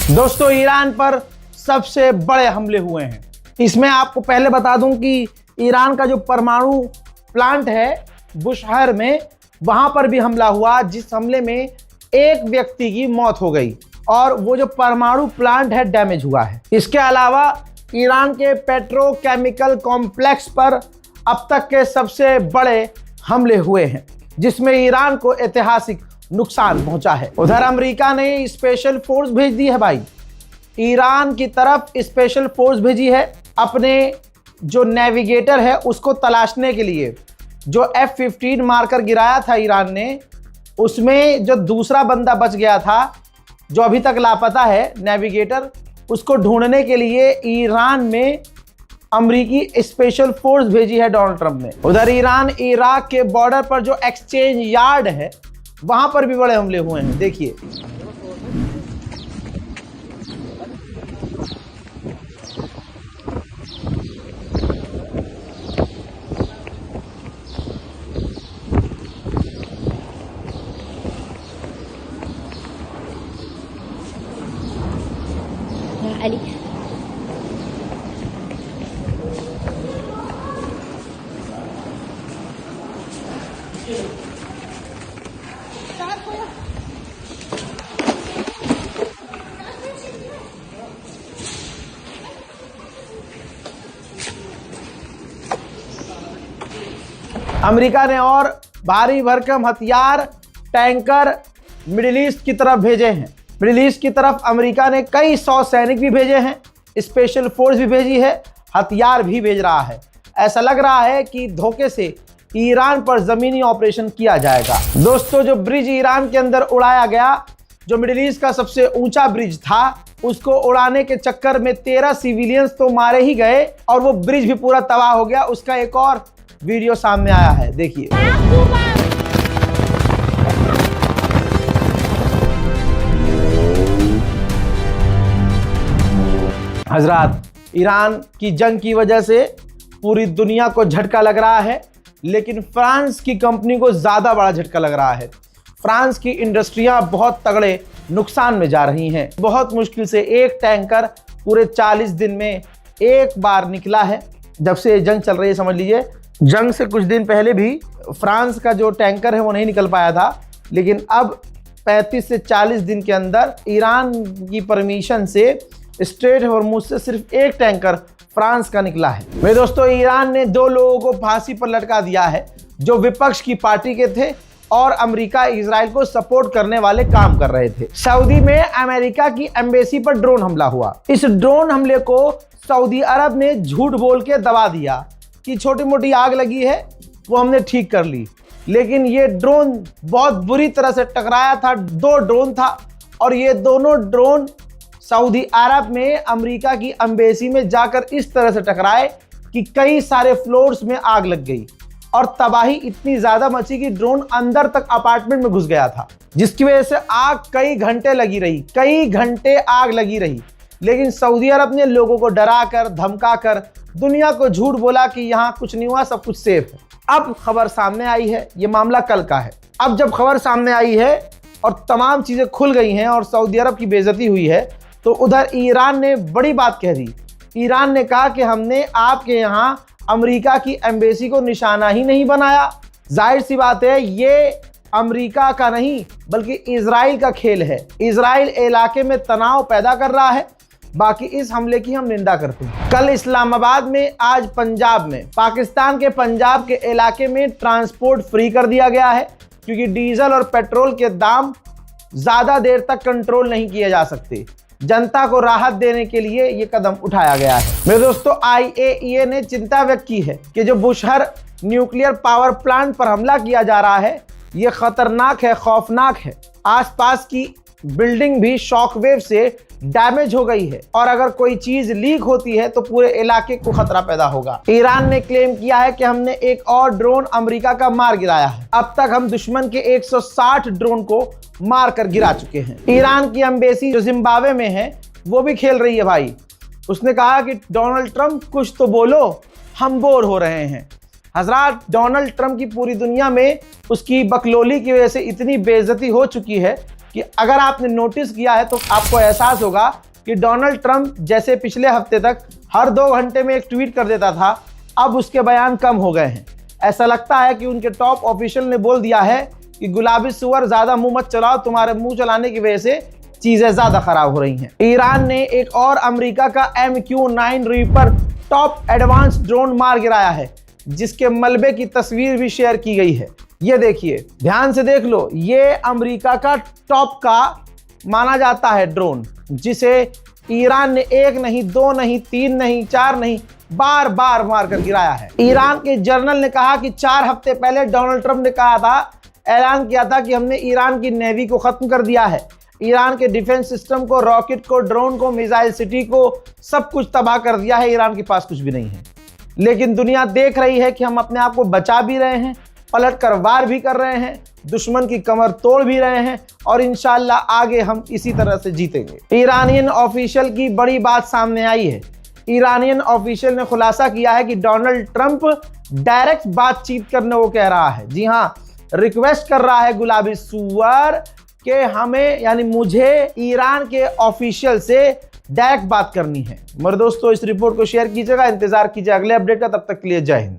दोस्तों, ईरान पर सबसे बड़े हमले हुए हैं। इसमें आपको पहले बता दूं कि ईरान का जो परमाणु प्लांट है बुशहर में, वहां पर भी हमला हुआ, जिस हमले में एक व्यक्ति की मौत हो गई और वो जो परमाणु प्लांट है डैमेज हुआ है। इसके अलावा ईरान के पेट्रोकेमिकल कॉम्प्लेक्स पर अब तक के सबसे बड़े हमले हुए हैं, जिसमें ईरान को ऐतिहासिक नुकसान पहुंचा है। उधर अमेरिका ने स्पेशल फोर्स भेज दी है भाई, ईरान की तरफ स्पेशल फोर्स भेजी है अपने जो नेविगेटर है उसको तलाशने के लिए। जो F-15 मारकर गिराया था ईरान ने, उसमें जो दूसरा बंदा बच गया था जो अभी तक लापता है नेविगेटर, उसको ढूंढने के लिए ईरान में अमेरिकी स्पेशल फोर्स भेजी है डोनाल्ड ट्रंप ने। उधर ईरान इराक के बॉर्डर पर जो एक्सचेंज यार्ड है वहां पर भी बड़े हमले हुए हैं। देखिए, अली अमेरिका ने और भारी भरकम हथियार टैंकर मिडिल ईस्ट की तरफ भेजे हैं। मिडिल ईस्ट की तरफ अमेरिका ने कई 100 सैनिक भी भेजे हैं, स्पेशल फोर्स भी भेजी है, हथियार भी भेज रहा है। ऐसा लग रहा है कि धोखे से ईरान पर जमीनी ऑपरेशन किया जाएगा। दोस्तों, जो ब्रिज ईरान के अंदर उड़ाया गया, जो मिडिल ईस्ट का सबसे ऊंचा ब्रिज था, उसको उड़ाने के चक्कर में 13 सिविलियंस तो मारे ही गए और वो ब्रिज भी पूरा तबाह हो गया। उसका एक और वीडियो सामने आया है, देखिए। हजरात, ईरान की जंग की वजह से पूरी दुनिया को झटका लग रहा है, लेकिन फ्रांस की कंपनी को ज्यादा बड़ा झटका लग रहा है। फ्रांस की इंडस्ट्रियां बहुत तगड़े नुकसान में जा रही हैं। बहुत मुश्किल से एक टैंकर पूरे 40 दिन में एक बार निकला है। जब से जंग चल रही है, समझ लीजिए, जंग से कुछ दिन पहले भी फ्रांस का जो टैंकर है वो नहीं निकल पाया था, लेकिन अब 35 से 40 दिन के अंदर ईरान की परमिशन से स्ट्रेट हॉर्मुज़ से सिर्फ एक टैंकर फ्रांस का निकला है। मेरे दोस्तों, ईरान ने 2 लोगों को फांसी पर लटका दिया है जो विपक्ष की पार्टी के थे और अमेरिका इजराइल को सपोर्ट करने वाले काम कर रहे थे। सऊदी में अमेरिका की एम्बेसी पर ड्रोन हमला हुआ। इस ड्रोन हमले को सऊदी अरब ने झूठ बोल के दबा दिया कि छोटी मोटी आग लगी है, वो हमने ठीक कर ली, लेकिन ये ड्रोन बहुत बुरी तरह से टकराया था। 2 ड्रोन था और ये दोनों ड्रोन सऊदी अरब में अमेरिका की एम्बेसी में जाकर इस तरह से टकराए कि कई सारे फ्लोर्स में आग लग गई और तबाही इतनी ज्यादा मची कि ड्रोन अंदर तक अपार्टमेंट में घुस गया था, जिसकी वजह से आग कई घंटे लगी रही, कई घंटे आग लगी रही। लेकिन सऊदी अरब ने लोगों को डराकर धमकाकर दुनिया को झूठ बोला कि यहां कुछ नहीं हुआ, सब कुछ सेफ है। अब खबर सामने आई है, ये मामला कल का है। अब जब खबर सामने आई है और तमाम चीजें खुल गई हैं और सऊदी अरब की बेइज्जती हुई है, तो उधर ईरान ने बड़ी बात कह दी। ईरान ने कहा कि हमने आपके यहाँ अमेरिका की एम्बेसी को निशाना ही नहीं बनाया। जाहिर सी बात है, ये अमेरिका का नहीं बल्कि इजराइल का खेल है। इजराइल इलाके में तनाव पैदा कर रहा है। बाकी इस हमले की हम निंदा करते हैं। कल इस्लामाबाद में, आज पंजाब में, पाकिस्तान के पंजाब के इलाके में ट्रांसपोर्ट फ्री कर दिया गया है, क्योंकि डीजल और पेट्रोल के दाम ज्यादा देर तक कंट्रोल नहीं किए जा सकते। जनता को राहत देने के लिए ये कदम उठाया गया है। मेरे दोस्तों, IAEA ने चिंता व्यक्त की है कि जो बुशहर न्यूक्लियर पावर प्लांट पर हमला किया जा रहा है, ये खतरनाक है, खौफनाक है। आसपास की बिल्डिंग भी शॉकवेव से डैमेज हो गई है और अगर कोई चीज लीक होती है तो पूरे इलाके को खतरा पैदा होगा। ईरान ने क्लेम किया है कि हमने एक और ड्रोन अमेरिका का मार गिराया है। अब तक हम दुश्मन के 160 ड्रोन को मार कर गिरा चुके हैं। ईरान की एम्बेसी जो जिम्बाब्वे में है वो भी खेल रही है भाई। उसने कहा कि डोनाल्ड ट्रंप कुछ तो बोलो, हम बोर हो रहे हैं। हजरात, डोनाल्ड ट्रंप की पूरी दुनिया में उसकी बकलोली की वजह से इतनी बेइज्जती हो चुकी है कि अगर आपने नोटिस किया है तो आपको एहसास होगा कि डोनाल्ड ट्रंप जैसे पिछले हफ्ते तक हर 2 घंटे में एक ट्वीट कर देता था, अब उसके बयान कम हो गए हैं। ऐसा लगता है कि उनके टॉप ऑफिशियल ने बोल दिया है कि गुलाबी सुअर ज्यादा मुंह मत चलाओ, तुम्हारे मुंह चलाने की वजह से चीजें ज्यादा खराब हो रही हैं। ईरान ने एक और अमेरिका का MQ-9 reaper top advance drone मार गिराया है, जिसके मलबे की तस्वीर भी शेयर की गई है। ये देखिए, ध्यान से देख लो, ये अमेरिका का टॉप का माना जाता है ड्रोन, जिसे ईरान ने 1 नहीं 2 नहीं 3 नहीं 4 नहीं बार बार मारकर गिराया है। ईरान के जर्नल ने कहा कि 4 हफ्ते पहले डोनाल्ड ट्रंप ने कहा था, ऐलान किया था कि हमने ईरान की नेवी को खत्म कर दिया है, ईरान के डिफेंस सिस्टम को, रॉकेट को, ड्रोन को, मिसाइल सिटी को, सब कुछ तबाह कर दिया है, ईरान के पास कुछ भी नहीं है। लेकिन दुनिया देख रही है कि हम अपने आप को बचा भी रहे हैं, पलट कर वार भी कर रहे हैं, दुश्मन की कमर तोड़ भी रहे हैं और इंशाल्लाह आगे हम इसी तरह से जीतेंगे। ईरानियन ऑफिशियल की बड़ी बात सामने आई है। ईरानियन ऑफिशियल ने खुलासा किया है कि डोनाल्ड ट्रंप डायरेक्ट बातचीत करने को कह रहा है। जी हाँ, रिक्वेस्ट कर रहा है गुलाबी सुअर कि हमें यानी मुझे ईरान के ऑफिशियल से डायरेक्ट बात करनी है। मेरे दोस्तों, इस रिपोर्ट को शेयर कीजिएगा, इंतजार कीजिए अगले अपडेट का। तब तक के लिए जय हिंद।